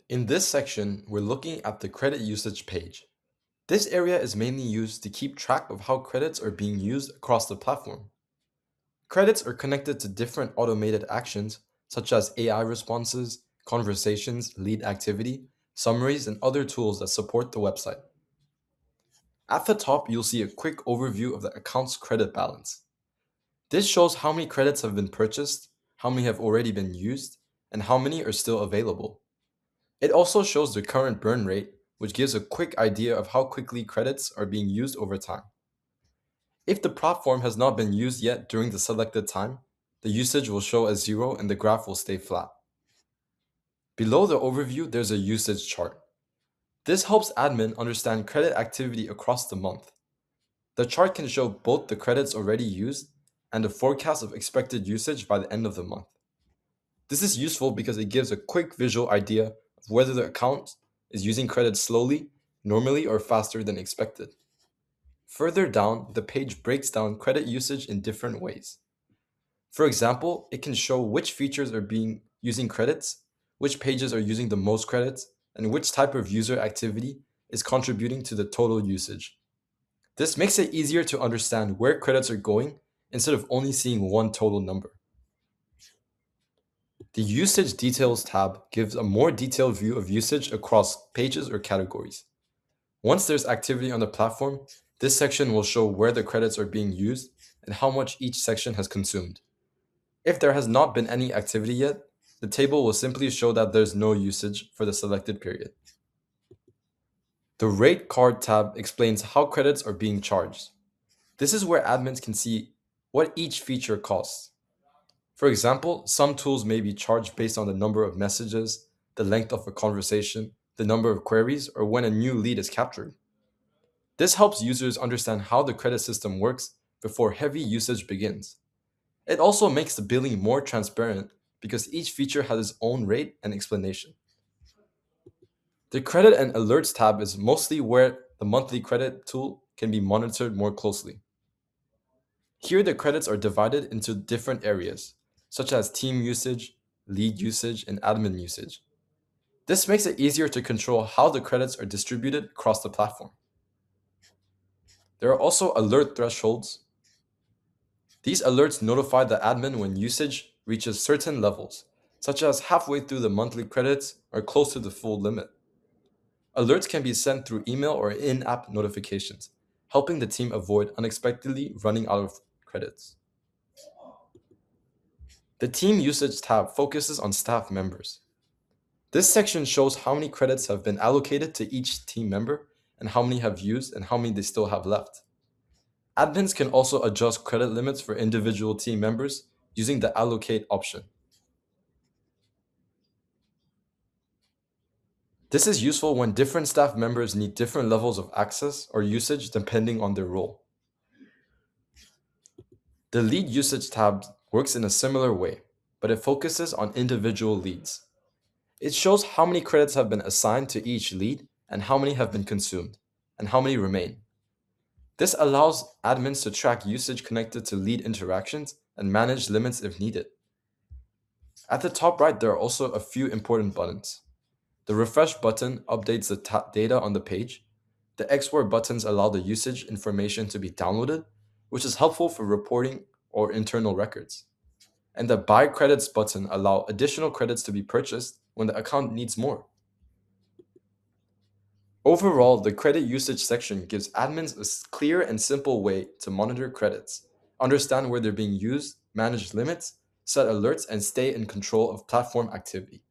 In this section, we're looking at the credit usage page. This area is mainly used to keep track of how credits are being used across the platform. Credits are connected to different automated actions such as AI responses, conversations, lead activity, summaries, and other tools that support the website. At the top, you'll see a quick overview of the account's credit balance. This shows how many credits have been purchased, how many have already been used, and how many are still available. It also shows the current burn rate, which gives a quick idea of how quickly credits are being used over time. If the platform has not been used yet during the selected time, the usage will show as 0 and the graph will stay flat. Below the overview, there's a usage chart. This helps admin understand credit activity across the month. The chart can show both the credits already used and the forecast of expected usage by the end of the month. This is useful because it gives a quick visual idea of whether the account is using credits slowly, normally, or faster than expected. Further down, the page breaks down credit usage in different ways. For example, it can show which features are being using credits, which pages are using the most credits, and which type of user activity is contributing to the total usage. This makes it easier to understand where credits are going instead of only seeing one total number. The Usage Details tab gives a more detailed view of usage across pages or categories. Once there's activity on the platform, this section will show where the credits are being used and how much each section has consumed. If there has not been any activity yet, the table will simply show that there's no usage for the selected period. The Rate Card tab explains how credits are being charged. This is where admins can see what each feature costs. For example, some tools may be charged based on the number of messages, the length of a conversation, the number of queries, or when a new lead is captured. This helps users understand how the credit system works before heavy usage begins. It also makes the billing more transparent because each feature has its own rate and explanation. The Credit and Alerts tab is mostly where the monthly credit tool can be monitored more closely. Here, the credits are divided into different areas, such as team usage, lead usage, and admin usage. This makes it easier to control how the credits are distributed across the platform. There are also alert thresholds. These alerts notify the admin when usage reaches certain levels, such as halfway through the monthly credits or close to the full limit. Alerts can be sent through email or in-app notifications, helping the team avoid unexpectedly running out of credits. The Team Usage tab focuses on staff members. This section shows how many credits have been allocated to each team member and how many have used and how many they still have left. Admins can also adjust credit limits for individual team members using the Allocate option. This is useful when different staff members need different levels of access or usage depending on their role. The Lead Usage tab works in a similar way, but it focuses on individual leads. It shows how many credits have been assigned to each lead and how many have been consumed, and how many remain. This allows admins to track usage connected to lead interactions and manage limits if needed. At the top right, there are also a few important buttons. The Refresh button updates the data on the page. The Export buttons allow the usage information to be downloaded, which is helpful for reporting or internal records. And the Buy Credits button allow additional credits to be purchased when the account needs more. Overall, the credit usage section gives admins a clear and simple way to monitor credits, understand where they're being used, manage limits, set alerts, and stay in control of platform activity.